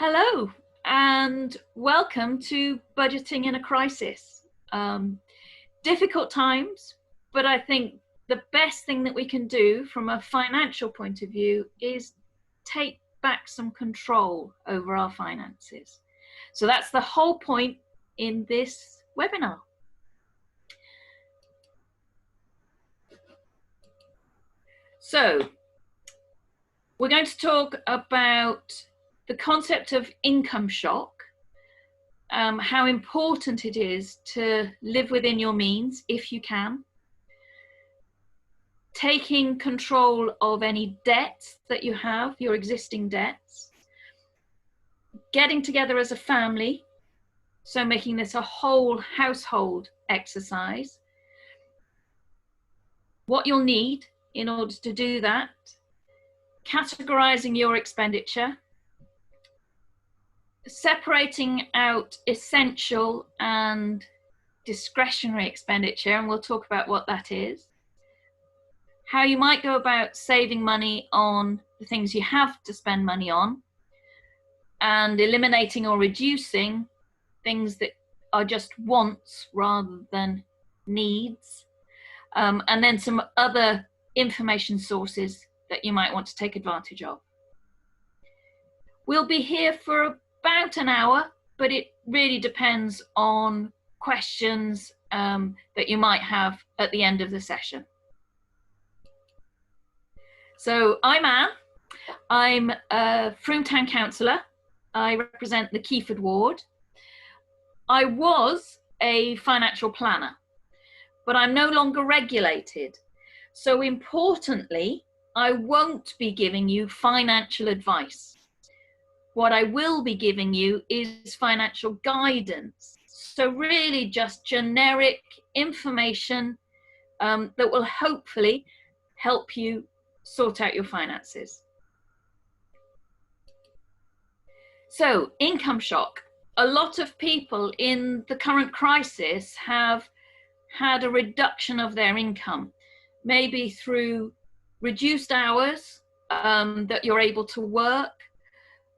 Hello and welcome to Budgeting in a Crisis. Difficult times, but I think the best thing that we can do from a financial point of view is take back some control over our finances. So that's the whole point in this webinar. So we're going to talk about the concept of income shock, how important it is to live within your means if you can, taking control of any debts that you have, your existing debts, getting together as a family, so making this a whole household exercise, what you'll need in order to do that, categorizing your expenditure, separating out essential and discretionary expenditure, and we'll talk about what that is, how you might go about saving money on the things you have to spend money on, and eliminating or reducing things that are just wants rather than needs, and then some other information sources that you might want to take advantage of. We'll be here for about an hour, but it really depends on questions that you might have at the end of the session. So I'm Anne. I'm a Frome Town Councillor. I represent the Keyford ward. I was a financial planner, but I'm no longer regulated. So importantly, I won't be giving you financial advice. What I will be giving you is financial guidance. So really just generic information that will hopefully help you sort out your finances. So, income shock. A lot of people in the current crisis have had a reduction of their income, maybe through reduced hours that you're able to work.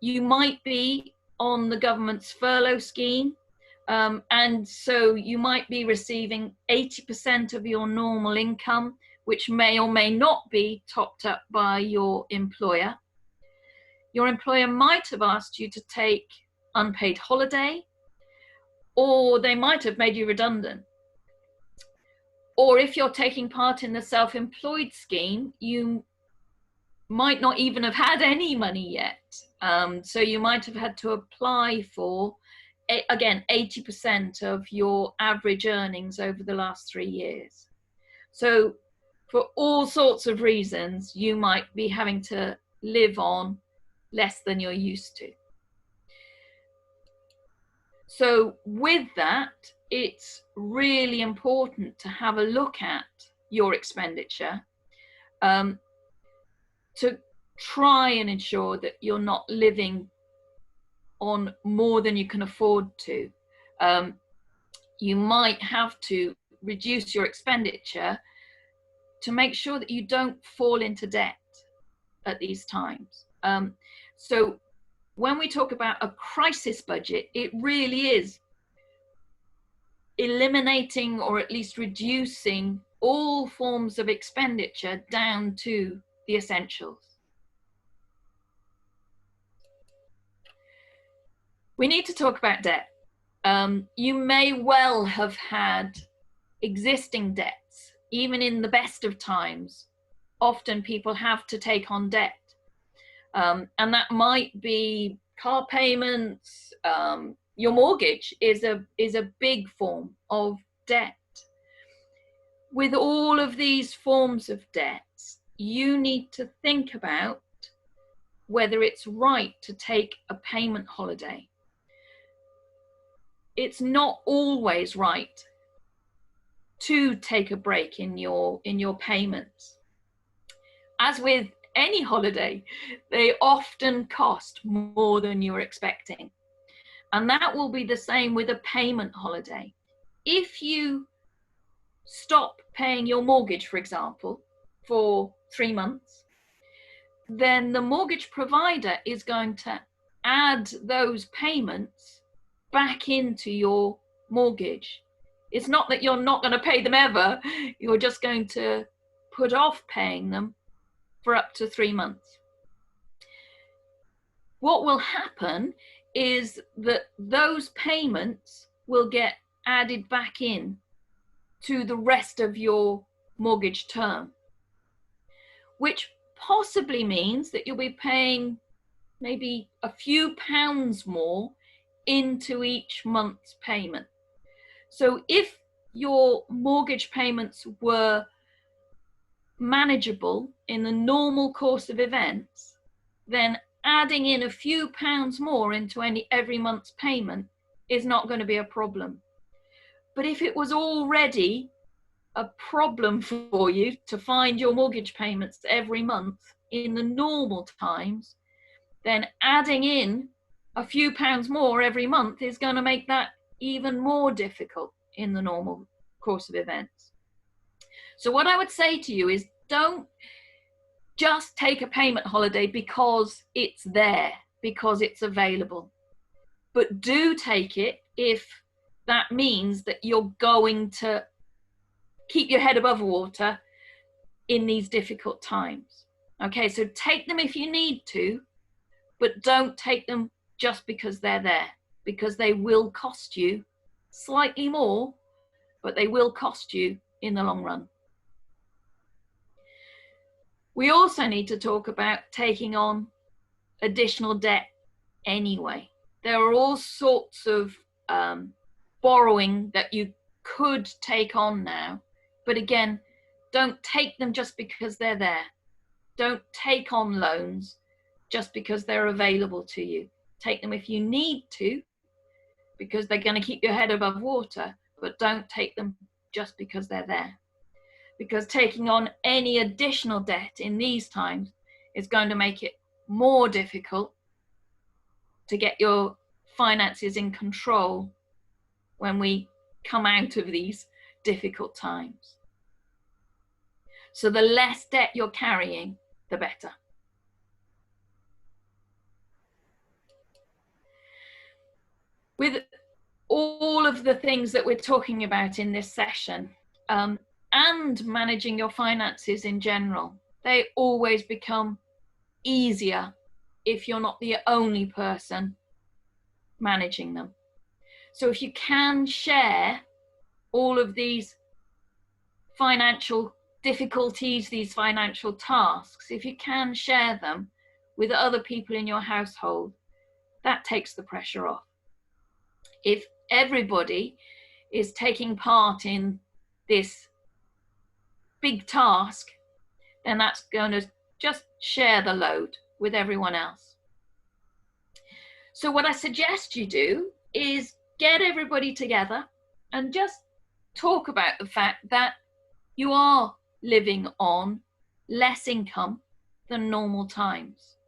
You might be on the government's furlough scheme, and so you might be receiving 80% of your normal income, which may or may not be topped up by your employer. Your employer might have asked you to take unpaid holiday, or they might have made you redundant. Or if you're taking part in the self-employed scheme, you might not even have had any money yet. So you might have had to apply for, again, 80% of your average earnings over the last 3 years. So for all sorts of reasons, you might be having to live on less than you're used to. So with that, it's really important to have a look at your expenditure, to try and ensure that you're not living on more than you can afford to. You might have to reduce your expenditure to make sure that you don't fall into debt at these times. So when we talk about a crisis budget, it really is eliminating or at least reducing all forms of expenditure down to the essentials. We need to talk about debt. You may well have had existing debts, even in the best of times. Often people have to take on debt, and that might be car payments. Your mortgage is a big form of debt. With all of these forms of debts, you need to think about whether it's right to take a payment holiday. It's not always right to take a break in your payments. As with any holiday, they often cost more than you're expecting. And that will be the same with a payment holiday. If you stop paying your mortgage, for example, for 3 months, then the mortgage provider is going to add those payments back into your mortgage. It's not that you're not going to pay them ever, you're just going to put off paying them for up to 3 months. What will happen is that those payments will get added back in to the rest of your mortgage term, which possibly means that you'll be paying maybe a few pounds more into each month's payment. So if your mortgage payments were manageable in the normal course of events, then adding in a few pounds more into every month's payment is not going to be a problem. But if it was already a problem for you to find your mortgage payments every month in the normal times, then adding in a few pounds more every month is going to make that even more difficult in the normal course of events. So what I would say to you is, don't just take a payment holiday because it's there, because it's available. But do take it if that means that you're going to keep your head above water in these difficult times. Okay, so take them if you need to, but don't take them just because they're there, because they will cost you slightly more, but they will cost you in the long run. We also need to talk about taking on additional debt anyway. There are all sorts of borrowing that you could take on now, but again, don't take them just because they're there. Don't take on loans just because they're available to you. Take them if you need to, because they're going to keep your head above water, but don't take them just because they're there. Because taking on any additional debt in these times is going to make it more difficult to get your finances in control when we come out of these difficult times. So the less debt you're carrying, the better. With all of the things that we're talking about in this session, and managing your finances in general, they always become easier if you're not the only person managing them. So if you can share all of these financial difficulties, these financial tasks, if you can share them with other people in your household, that takes the pressure off. If everybody is taking part in this big task, then that's going to just share the load with everyone else. So what I suggest you do is get everybody together and just talk about the fact that you are living on less income than normal times.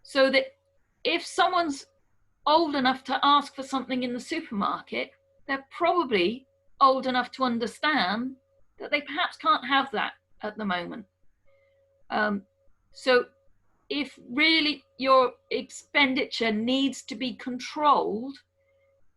So that if someone's old enough to ask for something in the supermarket, they're probably old enough to understand that they perhaps can't have that at the moment. So if really your expenditure needs to be controlled,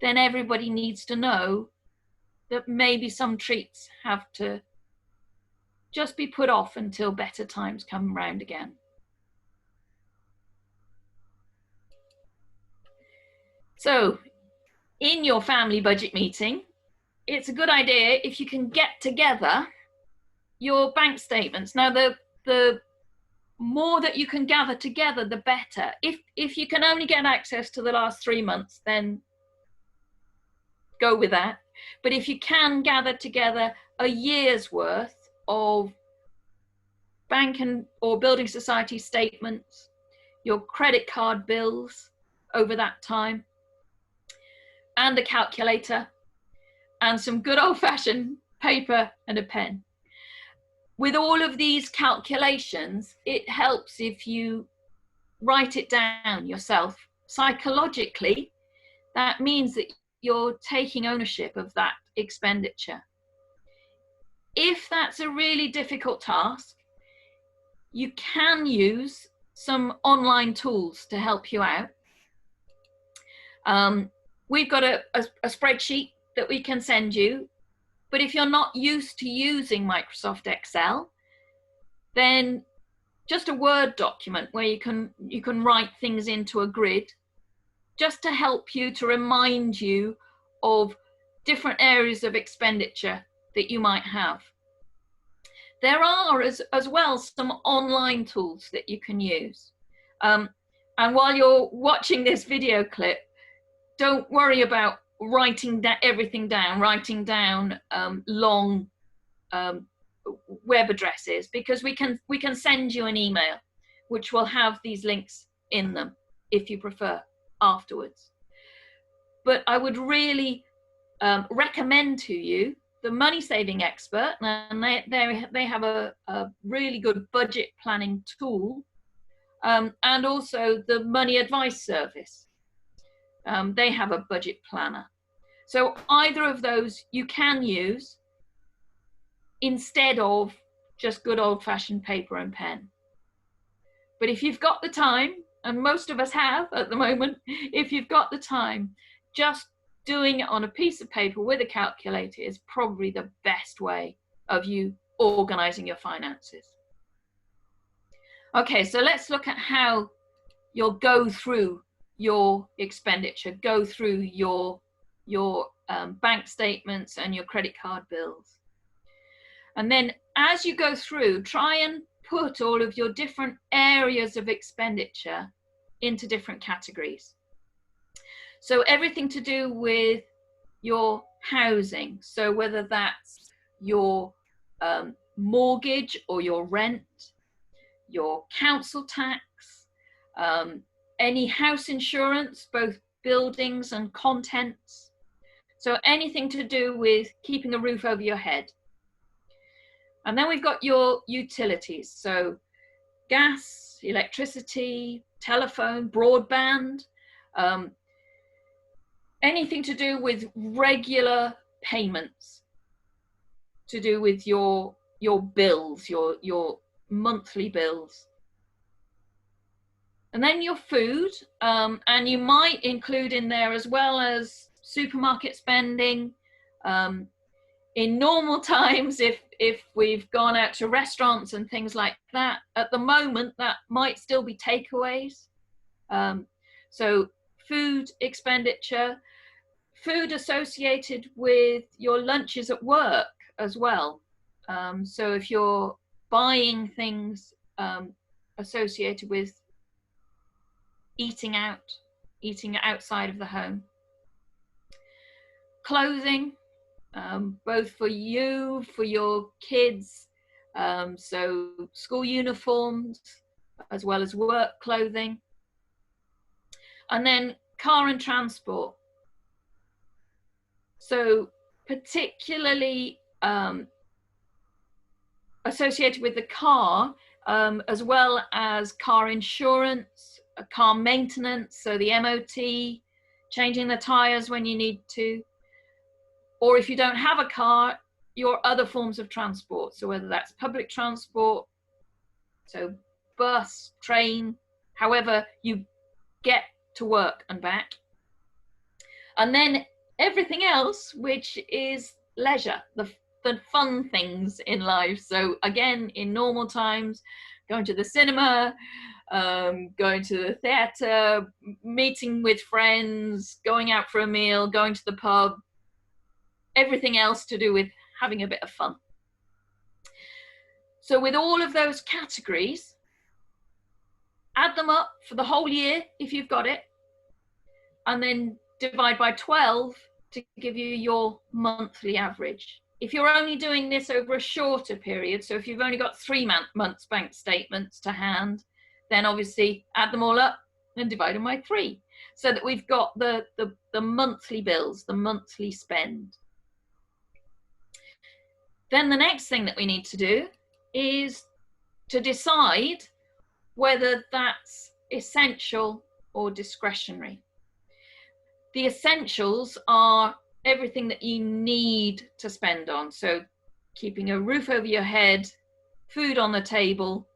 then everybody needs to know that maybe some treats have to just be put off until better times come round again. So in your family budget meeting, it's a good idea if you can get together your bank statements. Now, the more that you can gather together, the better. If you can only get access to the last 3 months, then go with that. But if you can gather together a year's worth of bank or building society statements, your credit card bills over that time, and a calculator, and some good old-fashioned paper and a pen. With all of these calculations, it helps if you write it down yourself. Psychologically, that means that you're taking ownership of that expenditure. If that's a really difficult task, you can use some online tools to help you out. We've got a spreadsheet that we can send you, but if you're not used to using Microsoft Excel, then just a Word document where you can write things into a grid, just to help you, to remind you of different areas of expenditure that you might have. There are as well some online tools that you can use. And while you're watching this video clip, don't worry about writing everything down, writing down long web addresses, because we can send you an email which will have these links in them if you prefer afterwards. But I would really recommend to you the Money Saving Expert, and they have a really good budget planning tool, and also the Money Advice Service. They have a budget planner. So either of those you can use instead of just good old-fashioned paper and pen. But if you've got the time, and most of us have at the moment, if you've got the time, just doing it on a piece of paper with a calculator is probably the best way of you organizing your finances. Okay, so let's look at how you'll go through your expenditure, go through your bank statements and your credit card bills. And then as you go through, try and put all of your different areas of expenditure into different categories. So everything to do with your housing, so whether that's your mortgage or your rent, your council tax, any house insurance, both buildings and contents. So anything to do with keeping a roof over your head. And then we've got your utilities, so gas, electricity, telephone, broadband, anything to do with regular payments, to do with your bills, your monthly bills. And then your food, and you might include in there as well as supermarket spending. In normal times, if we've gone out to restaurants and things like that, at the moment that might still be takeaways. So food expenditure, food associated with your lunches at work as well. So if you're buying things associated with eating outside of the home. Clothing, both for you, for your kids, so school uniforms as well as work clothing. And then car and transport. So particularly associated with the car, as well as car insurance, car maintenance, so the MOT, changing the tires when you need to, or if you don't have a car, your other forms of transport, so whether that's public transport, so bus, train, however you get to work and back. And then everything else, which is leisure, the fun things in life. So again, in normal times, going to the cinema, going to the theatre, meeting with friends, going out for a meal, going to the pub, everything else to do with having a bit of fun. So with all of those categories, add them up for the whole year if you've got it, and then divide by 12 to give you your monthly average. If you're only doing this over a shorter period, so if you've only got 3 months bank statements to hand, then obviously add them all up and divide them by 3, so that we've got the monthly bills, the monthly spend. Then the next thing that we need to do is to decide whether that's essential or discretionary. The essentials are everything that you need to spend on. So keeping a roof over your head, food on the table,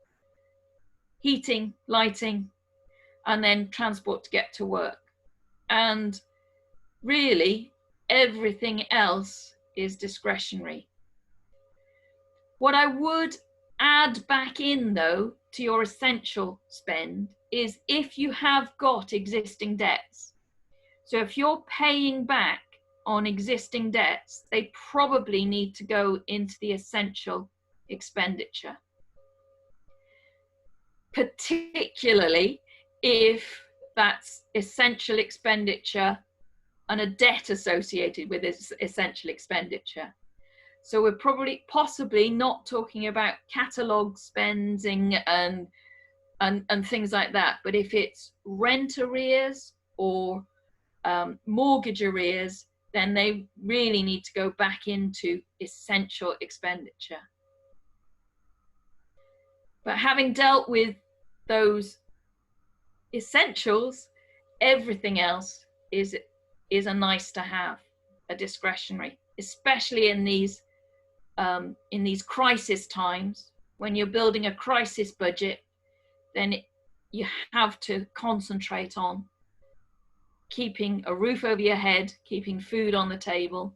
heating, lighting, and then transport to get to work. And really, everything else is discretionary. What I would add back in, though, to your essential spend is if you have got existing debts. So if you're paying back on existing debts, they probably need to go into the essential expenditure. Particularly if that's essential expenditure and a debt associated with this essential expenditure. So we're possibly not talking about catalogue spending and things like that, but if it's rent arrears or mortgage arrears, then they really need to go back into essential expenditure. But having dealt with those essentials, everything else is a nice to have, a discretionary, especially in these crisis times. When you're building a crisis budget, then you have to concentrate on keeping a roof over your head, keeping food on the table,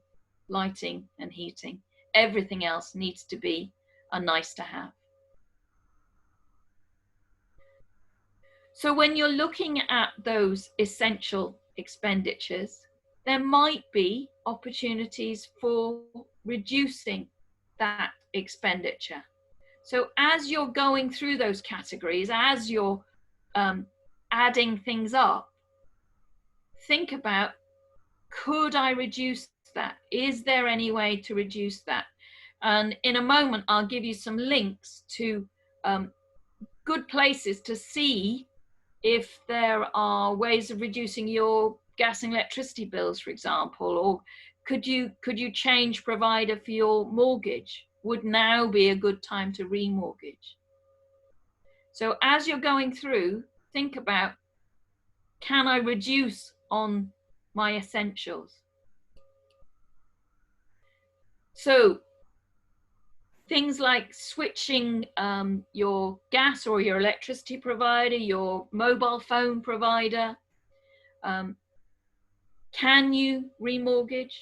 lighting and heating. Everything else needs to be a nice to have. So when you're looking at those essential expenditures, there might be opportunities for reducing that expenditure. So as you're going through those categories, as you're adding things up, think about, could I reduce that? Is there any way to reduce that? And in a moment, I'll give you some links to good places to see if there are ways of reducing your gas and electricity bills, for example, or could you change provider for your mortgage? Would now be a good time to remortgage? So as you're going through, think about, can I reduce on my essentials? So things like switching your gas or your electricity provider, your mobile phone provider. Can you remortgage?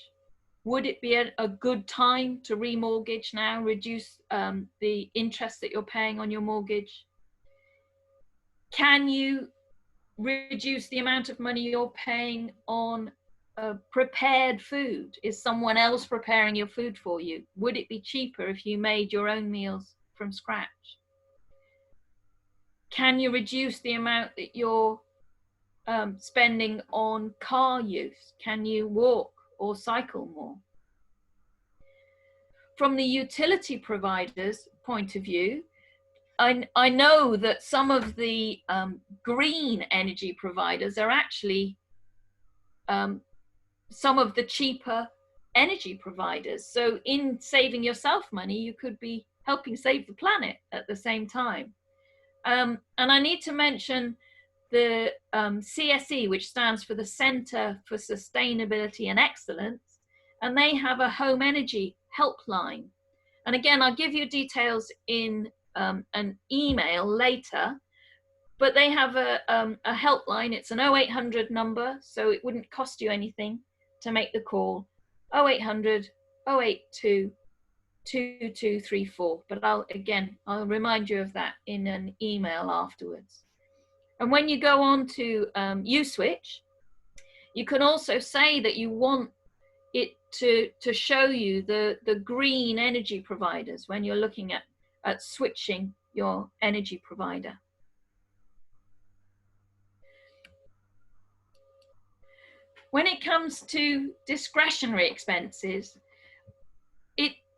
Would it be a good time to remortgage now, reduce the interest that you're paying on your mortgage? Can you reduce the amount of money you're paying on prepared food? Is someone else preparing your food for you? Would it be cheaper if you made your own meals from scratch? Can you reduce the amount that you're spending on car use? Can you walk or cycle more? From the utility provider's point of view, I know that some of the green energy providers are actually some of the cheaper energy providers. So in saving yourself money, you could be helping save the planet at the same time. And I need to mention the CSE, which stands for the Centre for Sustainability and Excellence, and they have a home energy helpline. And again, I'll give you details in an email later, but they have a helpline. It's an 0800 number, so it wouldn't cost you anything to make the call. 0800 082 2234. But I'll remind you of that in an email afterwards. And when you go on to USwitch, you can also say that you want it to show you the green energy providers when you're looking at switching your energy provider. When it comes to discretionary expenses,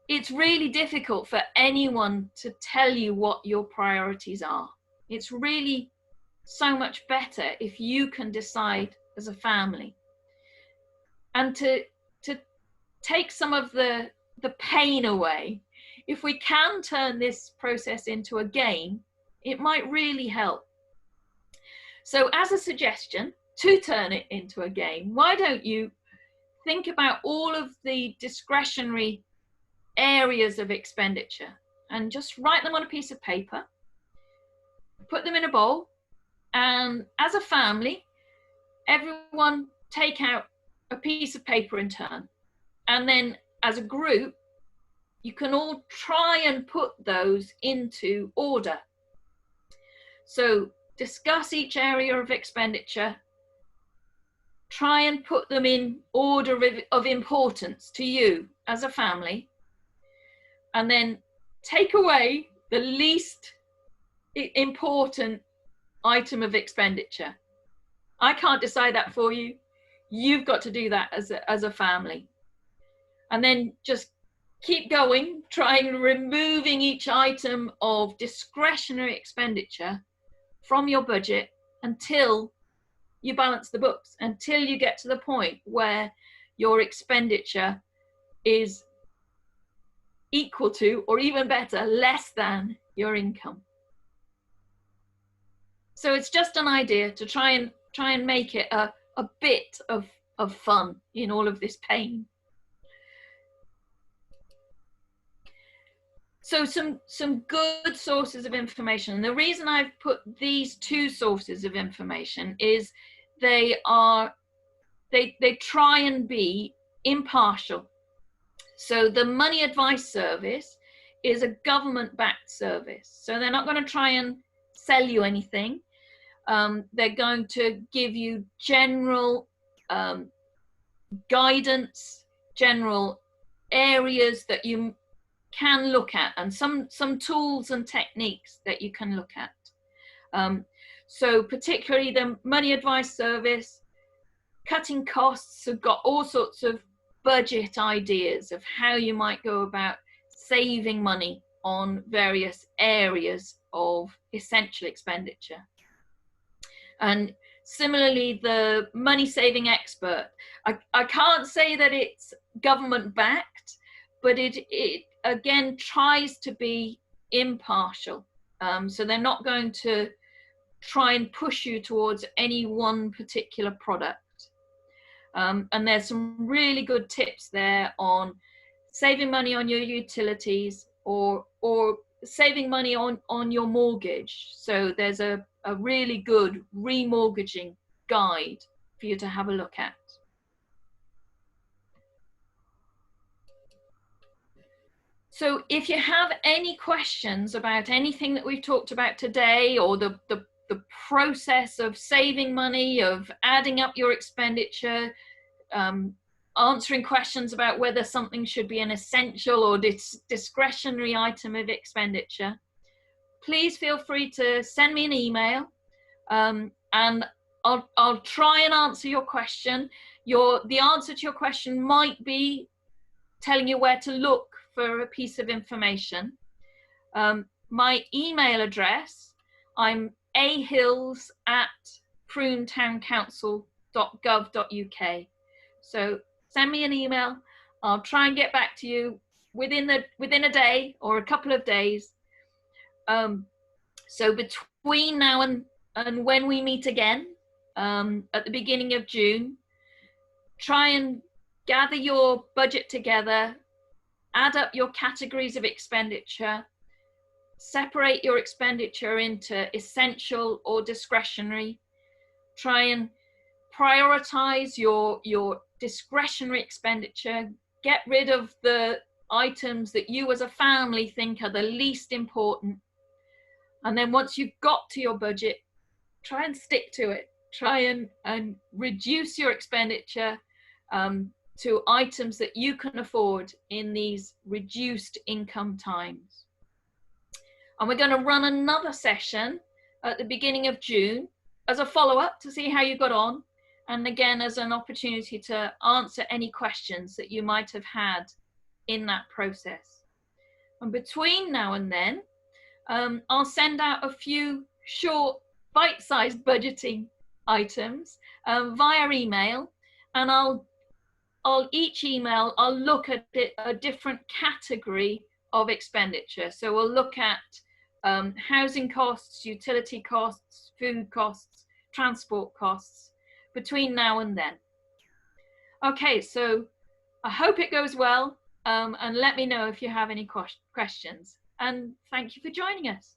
it's really difficult for anyone to tell you what your priorities are. It's really so much better if you can decide as a family. And to take some of the pain away, if we can turn this process into a game, it might really help. So as a suggestion to turn it into a game, why don't you think about all of the discretionary areas of expenditure and just write them on a piece of paper. put them in a bowl, and as a family, everyone take out a piece of paper in turn. And then as a group, you can all try and put those into order. So discuss each area of expenditure, try and put them in order of importance to you as a family, and then take away the least important item of expenditure. I can't decide that for you. You've got to do that as a family. And then just keep going, trying removing each item of discretionary expenditure from your budget until you balance the books, until you get to the point where your expenditure is equal to, or even better, less than your income. So it's just an idea to try and make it a bit of fun in all of this pain. So some good sources of information. And the reason I've put these two sources of information is they try and be impartial. So the Money Advice Service is a government-backed service. So they're not going to try and sell you anything. They're going to give you general guidance, general areas that you can look at, and some tools and techniques that you can look at. So particularly the Money Advice Service, cutting costs, have got all sorts of budget ideas of how you might go about saving money on various areas of essential expenditure. And similarly, the Money Saving Expert, I can't say that it's government backed, but it again tries to be impartial. So they're not going to try and push you towards any one particular product. And there's some really good tips there on saving money on your utilities or saving money on your mortgage. So there's a really good remortgaging guide for you to have a look at. So if you have any questions about anything that we've talked about today, or the process of saving money, of adding up your expenditure, answering questions about whether something should be an essential or discretionary item of expenditure, please feel free to send me an email, and I'll try and answer your question. The answer to your question might be telling you where to look for a piece of information. My email address, I'm ahills@prunetowncouncil.gov.uk. So send me an email. I'll try and get back to you within a day or a couple of days. So between now and when we meet again, at the beginning of June, try and gather your budget together, add up your categories of expenditure, separate your expenditure into essential or discretionary, try and prioritize your discretionary expenditure, get rid of the items that you as a family think are the least important. And then once you've got to your budget, try and stick to it. Try and reduce your expenditure to items that you can afford in these reduced income times. And we're going to run another session at the beginning of June as a follow-up to see how you got on, and again as an opportunity to answer any questions that you might have had in that process. And between now and then, I'll send out a few short bite-sized budgeting items via email, and each email I'll look at a different category of expenditure. So we'll look at housing costs, utility costs, food costs, transport costs between now and then. Okay, so I hope it goes well, and let me know if you have any questions. And thank you for joining us.